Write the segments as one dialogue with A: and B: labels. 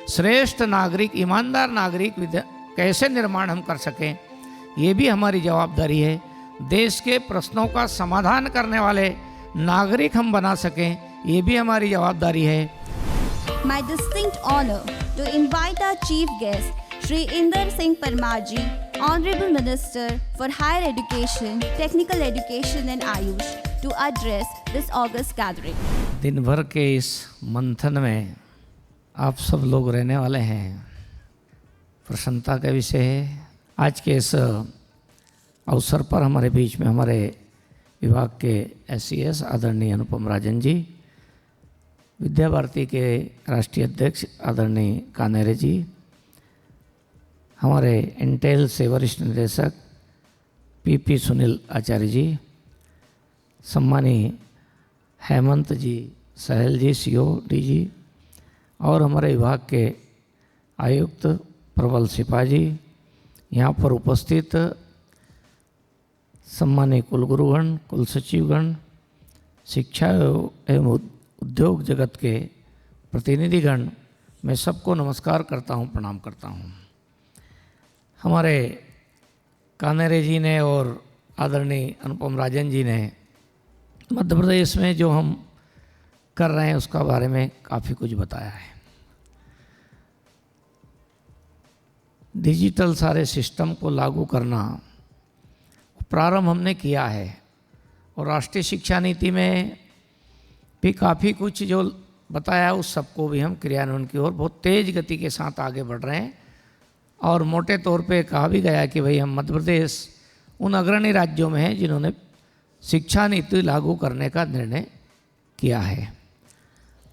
A: श्रेष्ठ नागरिक, ईमानदार नागरिक कैसे निर्माण हम कर सकें, ये भी हमारी जवाबदारी है। देश के प्रश्नों का समाधान करने वाले नागरिक हम बना सकें, ये भी हमारी जवाबदारी है।
B: My distinct honor to invite our chief guest, Shri Inder Singh Parmar ji, Honorable Minister for Higher Education, Technical Education and Ayush, to address this august gathering.
A: दिन भर के इस मंथन में आप सब लोग रहने वाले हैं, प्रसन्नता का विषय है। आज के इस अवसर पर हमारे बीच में हमारे विभाग के SES आदरणीय अनुपम राजन जी, विद्या भारती के राष्ट्रीय अध्यक्ष आदरणीय कानेरे जी, हमारे इंटेल से वरिष्ठ निदेशक PP सुनील आचार्य जी, सम्मानीय हेमंत जी, सहल जी, CO DG, और हमारे विभाग के आयुक्त प्रबल सिपाही, यहाँ पर उपस्थित सम्मानीय कुलगुरुगण, कुल सचिवगण, शिक्षा एवं उद्योग जगत के प्रतिनिधिगण, मैं सबको नमस्कार करता हूँ, प्रणाम करता हूँ। हमारे कानेरे जी ने और आदरणीय अनुपम राजन जी ने मध्य प्रदेश में जो हम कर रहे हैं उसका बारे में काफ़ी कुछ बताया है। डिजिटल सारे सिस्टम को लागू करना प्रारंभ हमने किया है और राष्ट्रीय शिक्षा नीति में भी काफ़ी कुछ जो बताया उस सबको भी हम क्रियान्वयन की ओर बहुत तेज़ गति के साथ आगे बढ़ रहे हैं। और मोटे तौर पे कहा भी गया कि भाई हम मध्य प्रदेश उन अग्रणी राज्यों में हैं जिन्होंने शिक्षा नीति लागू करने का निर्णय किया है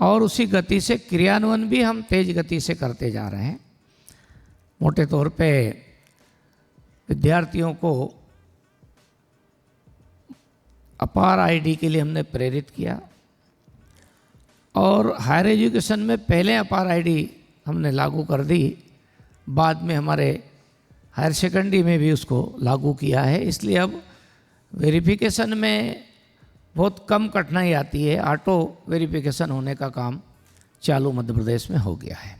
A: और उसी गति से क्रियान्वयन भी हम तेज़ गति से करते जा रहे हैं। मोटे तौर पे विद्यार्थियों को अपार ID के लिए हमने प्रेरित किया और हायर एजुकेशन में पहले अपार ID हमने लागू कर दी, बाद में हमारे हायर सेकेंडरी में भी उसको लागू किया है। इसलिए अब वेरिफिकेशन में बहुत कम कठिनाई आती है, ऑटो वेरिफिकेशन होने का काम चालू मध्य प्रदेश में हो गया है।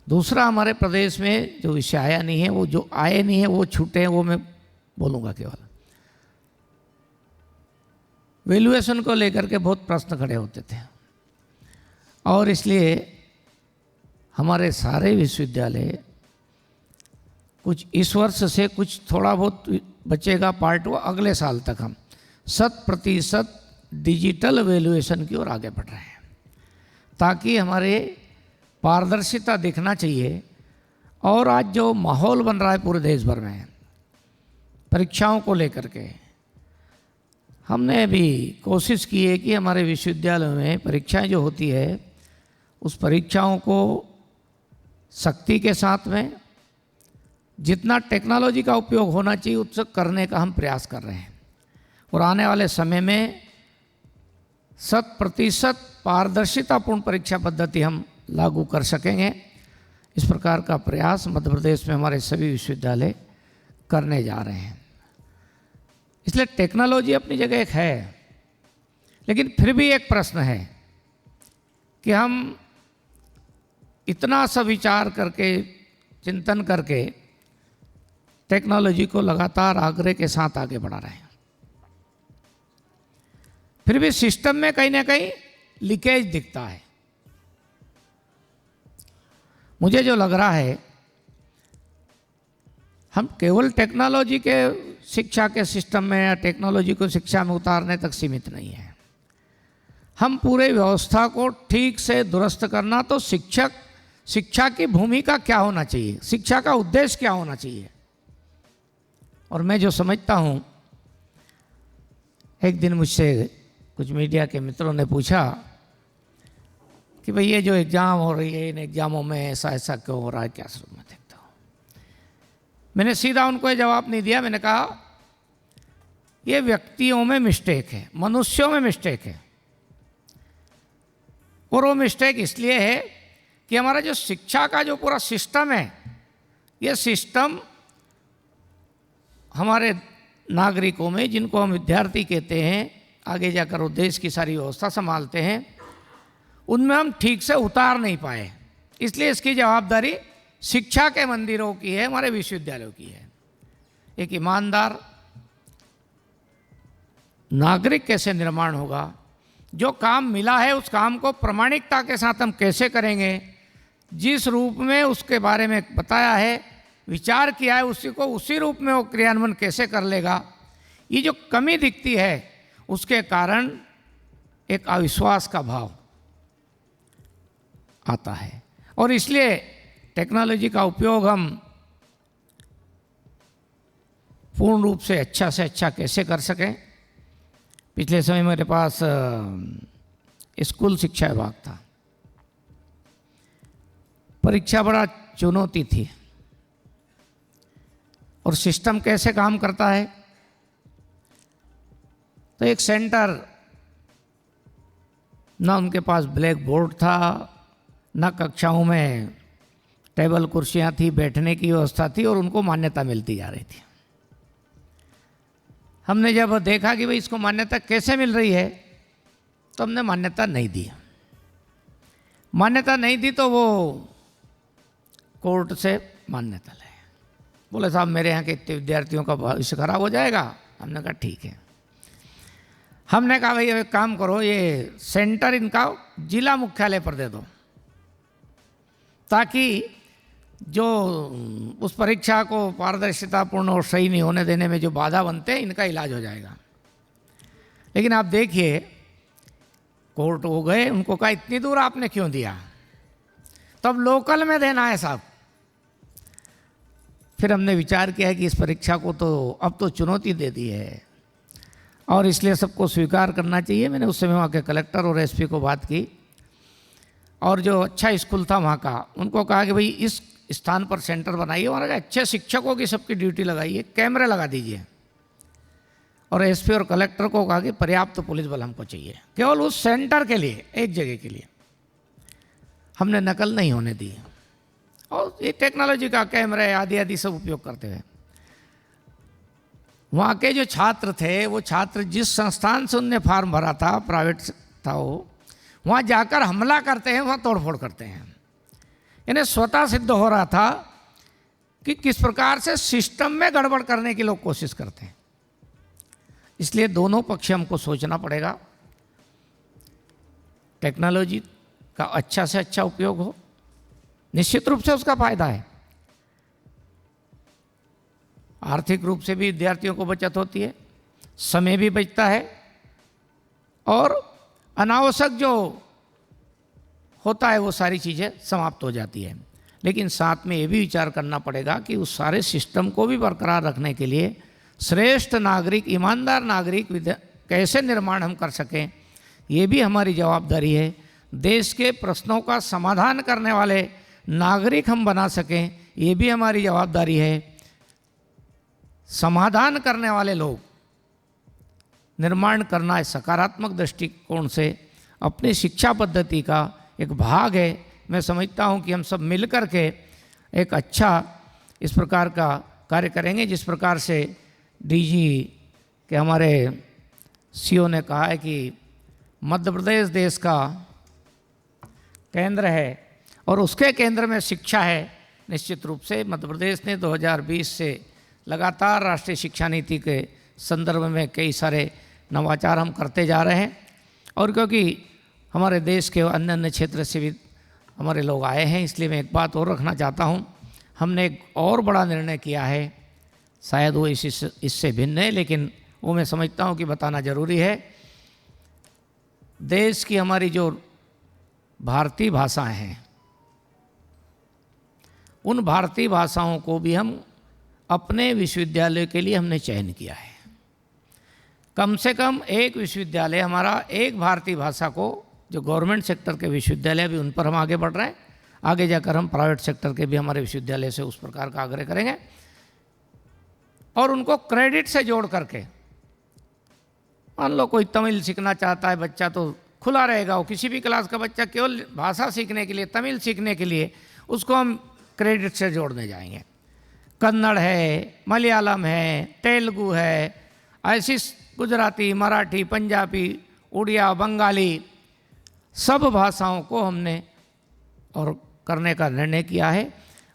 A: दूसरा, हमारे प्रदेश में जो विषय आया नहीं है, वो जो आए नहीं है वो छूटे हैं, वो मैं बोलूँगा। केवल वैल्यूएशन को लेकर के बहुत प्रश्न खड़े होते थे और इसलिए हमारे सारे विश्वविद्यालय कुछ इस वर्ष से कुछ थोड़ा बहुत बचेगा पार्ट, वो अगले साल तक हम 100% डिजिटल वैल्यूएशन की ओर आगे बढ़ रहे हैं ताकि हमारे पारदर्शिता दिखना चाहिए। और आज जो माहौल बन रहा है पूरे देश भर में परीक्षाओं को लेकर के, हमने भी कोशिश की है कि हमारे विश्वविद्यालयों में परीक्षाएं जो होती है उस परीक्षाओं को सख्ती के साथ में जितना टेक्नोलॉजी का उपयोग होना चाहिए उससे करने का हम प्रयास कर रहे हैं और आने वाले समय में 100% पारदर्शितापूर्ण परीक्षा पद्धति हम लागू कर सकेंगे। इस प्रकार का प्रयास मध्य प्रदेश में हमारे सभी विश्वविद्यालय करने जा रहे हैं। इसलिए टेक्नोलॉजी अपनी जगह एक है, लेकिन फिर भी एक प्रश्न है कि हम इतना सा विचार करके, चिंतन करके टेक्नोलॉजी को लगातार आग्रह के साथ आगे बढ़ा रहे हैं, फिर भी सिस्टम में कहीं ना कहीं लीकेज दिखता है। मुझे जो लग रहा है, हम केवल टेक्नोलॉजी के शिक्षा के सिस्टम में या टेक्नोलॉजी को शिक्षा में उतारने तक सीमित नहीं है। हम पूरे व्यवस्था को ठीक से दुरुस्त करना, तो शिक्षा की भूमिका क्या होना चाहिए, शिक्षा का उद्देश्य क्या होना चाहिए। और मैं जो समझता हूँ, एक दिन मुझसे कुछ मीडिया के मित्रों ने पूछा कि भाई ये जो एग्ज़ाम हो रही है, इन एग्ज़ामों में ऐसा ऐसा क्यों हो रहा है, क्या स्वरूप में देखता हूँ। मैंने सीधा उनको ये जवाब नहीं दिया। मैंने कहा ये व्यक्तियों में मिस्टेक है, मनुष्यों में मिस्टेक है। और वो मिस्टेक इसलिए है कि हमारा जो शिक्षा का जो पूरा सिस्टम है, ये सिस्टम हमारे नागरिकों में, जिनको हम विद्यार्थी कहते हैं, आगे जाकर वो देश की सारी व्यवस्था संभालते हैं, उनमें हम ठीक से उतार नहीं पाए। इसलिए इसकी जवाबदारी शिक्षा के मंदिरों की है, हमारे विश्वविद्यालयों की है। एक ईमानदार नागरिक कैसे निर्माण होगा, जो काम मिला है उस काम को प्रामाणिकता के साथ हम कैसे करेंगे, जिस रूप में उसके बारे में बताया है, विचार किया है, उसी को उसी रूप में वो क्रियान्वयन कैसे कर लेगा, ये जो कमी दिखती है उसके कारण एक अविश्वास का भाव आता है। और इसलिए टेक्नोलॉजी का उपयोग हम पूर्ण रूप से अच्छा कैसे कर सकें। पिछले समय मेरे पास स्कूल शिक्षा विभाग था, परीक्षा बड़ा चुनौती थी और सिस्टम कैसे काम करता है। तो एक सेंटर, ना उनके पास ब्लैक बोर्ड था, ना कक्षाओं में टेबल कुर्सियां थी, बैठने की व्यवस्था थी और उनको मान्यता मिलती जा रही थी। हमने जब देखा कि भाई इसको मान्यता कैसे मिल रही है, तो हमने मान्यता नहीं दी। मान्यता नहीं दी तो वो कोर्ट से मान्यता ले। बोले साहब मेरे यहाँ के इतने विद्यार्थियों का भविष्य खराब हो जाएगा। हमने कहा ठीक है। हमने कहा भाई एक काम करो, ये सेंटर इनका जिला मुख्यालय पर दे दो, ताकि जो उस परीक्षा को पारदर्शितापूर्ण और सही नहीं होने देने में जो बाधा बनते हैं, इनका इलाज हो जाएगा। लेकिन आप देखिए, कोर्ट हो गए, उनको कहा इतनी दूर आपने क्यों दिया, तब लोकल में देना है साहब। फिर हमने विचार किया कि इस परीक्षा को तो अब तो चुनौती दे दी है और इसलिए सबको स्वीकार करना चाहिए। मैंने उस समय वहाँ के कलेक्टर और एसपी को बात की और जो अच्छा स्कूल था वहाँ का, उनको कहा कि भाई इस स्थान पर सेंटर बनाइए, वहाँ के अच्छे शिक्षकों की सबकी ड्यूटी लगाइए, कैमरे लगा दीजिए। और एसपी और कलेक्टर को कहा कि पर्याप्त पुलिस बल हमको चाहिए, केवल उस सेंटर के लिए, एक जगह के लिए। हमने नकल नहीं होने दी और ये टेक्नोलॉजी का कैमरे आदि आदि सब उपयोग करते हुए वहाँ के जो छात्र थे, वो छात्र जिस संस्थान से उनने फॉर्म भरा था, प्राइवेट था वो, वहाँ जाकर हमला करते हैं, वहाँ तोड़फोड़ करते हैं। इन्हें स्वतः सिद्ध हो रहा था कि किस प्रकार से सिस्टम में गड़बड़ करने की लोग कोशिश करते हैं। इसलिए दोनों पक्ष हमको सोचना पड़ेगा। टेक्नोलॉजी का अच्छा से अच्छा उपयोग हो, निश्चित रूप से उसका फायदा है। आर्थिक रूप से भी विद्यार्थियों को बचत होती है, समय भी बचता है और अनावश्यक जो होता है वो सारी चीज़ें समाप्त हो जाती है। लेकिन साथ में ये भी विचार करना पड़ेगा कि उस सारे सिस्टम को भी बरकरार रखने के लिए श्रेष्ठ नागरिक, ईमानदार नागरिक कैसे निर्माण हम कर सकें, ये भी हमारी जवाबदारी है। देश के प्रश्नों का समाधान करने वाले नागरिक हम बना सकें, ये भी हमारी जवाबदारी है। समाधान करने वाले लोग निर्माण करना है सकारात्मक दृष्टिकोण से अपनी शिक्षा पद्धति का एक भाग है। मैं समझता हूँ कि हम सब मिलकर के एक अच्छा इस प्रकार का कार्य करेंगे, जिस प्रकार से डीजी के हमारे सीओ ने कहा है कि मध्य प्रदेश देश का केंद्र है और उसके केंद्र में शिक्षा है। निश्चित रूप से मध्य प्रदेश ने 2020 से लगातार राष्ट्रीय शिक्षा नीति के संदर्भ में कई सारे नवाचार हम करते जा रहे हैं। और क्योंकि हमारे देश के अन्य अन्य क्षेत्र से भी हमारे लोग आए हैं, इसलिए मैं एक बात और रखना चाहता हूँ। हमने एक और बड़ा निर्णय किया है, शायद वो इससे भिन्न है, लेकिन वो मैं समझता हूँ कि बताना ज़रूरी है। देश की हमारी जो भारतीय भाषाएं हैं, उन भारतीय भाषाओं को भी हम अपने विश्वविद्यालय के लिए हमने चयन किया है। कम से कम एक विश्वविद्यालय हमारा एक भारतीय भाषा को, जो गवर्नमेंट सेक्टर के विश्वविद्यालय भी, उन पर हम आगे बढ़ रहे हैं। आगे जाकर हम प्राइवेट सेक्टर के भी हमारे विश्वविद्यालय से उस प्रकार का आग्रह करेंगे और उनको क्रेडिट से जोड़ करके, मान लो कोई तमिल सीखना चाहता है बच्चा, तो खुला रहेगा। वो किसी भी क्लास का बच्चा केवल भाषा सीखने के लिए, तमिल सीखने के लिए, उसको हम क्रेडिट से जोड़ने जाएंगे। कन्नड़ है, मलयालम है, तेलुगु है, ऐसी गुजराती, मराठी, पंजाबी, उड़िया, बंगाली, सब भाषाओं को हमने, और करने का निर्णय किया है।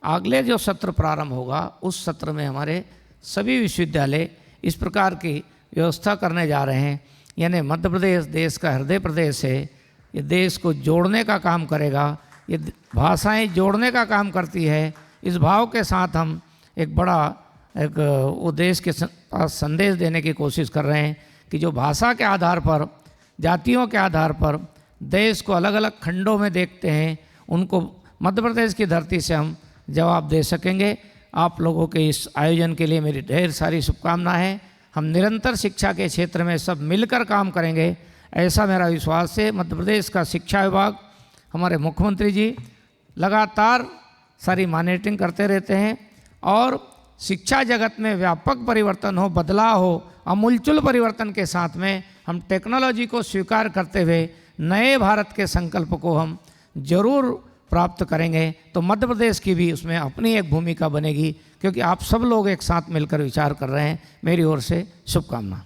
A: अगले जो सत्र प्रारंभ होगा उस सत्र में हमारे सभी विश्वविद्यालय इस प्रकार की व्यवस्था करने जा रहे हैं। यानी मध्य प्रदेश देश का हृदय प्रदेश है, ये देश को जोड़ने का काम करेगा, ये भाषाएं जोड़ने का काम करती है। इस भाव के साथ हम एक बड़ा वो देश के पास संदेश देने की कोशिश कर रहे हैं कि जो भाषा के आधार पर, जातियों के आधार पर देश को अलग अलग खंडों में देखते हैं, उनको मध्य प्रदेश की धरती से हम जवाब दे सकेंगे। आप लोगों के इस आयोजन के लिए मेरी ढेर सारी शुभकामनाएं हैं। हम निरंतर शिक्षा के क्षेत्र में सब मिलकर काम करेंगे, ऐसा मेरा विश्वास है। मध्य प्रदेश का शिक्षा विभाग, हमारे मुख्यमंत्री जी लगातार सारी मॉनिटरिंग करते रहते हैं और शिक्षा जगत में व्यापक परिवर्तन हो, बदलाव हो, अमूलचूल परिवर्तन के साथ में हम टेक्नोलॉजी को स्वीकार करते हुए नए भारत के संकल्प को हम जरूर प्राप्त करेंगे। तो मध्य प्रदेश की भी उसमें अपनी एक भूमिका बनेगी, क्योंकि आप सब लोग एक साथ मिलकर विचार कर रहे हैं। मेरी ओर से शुभकामना।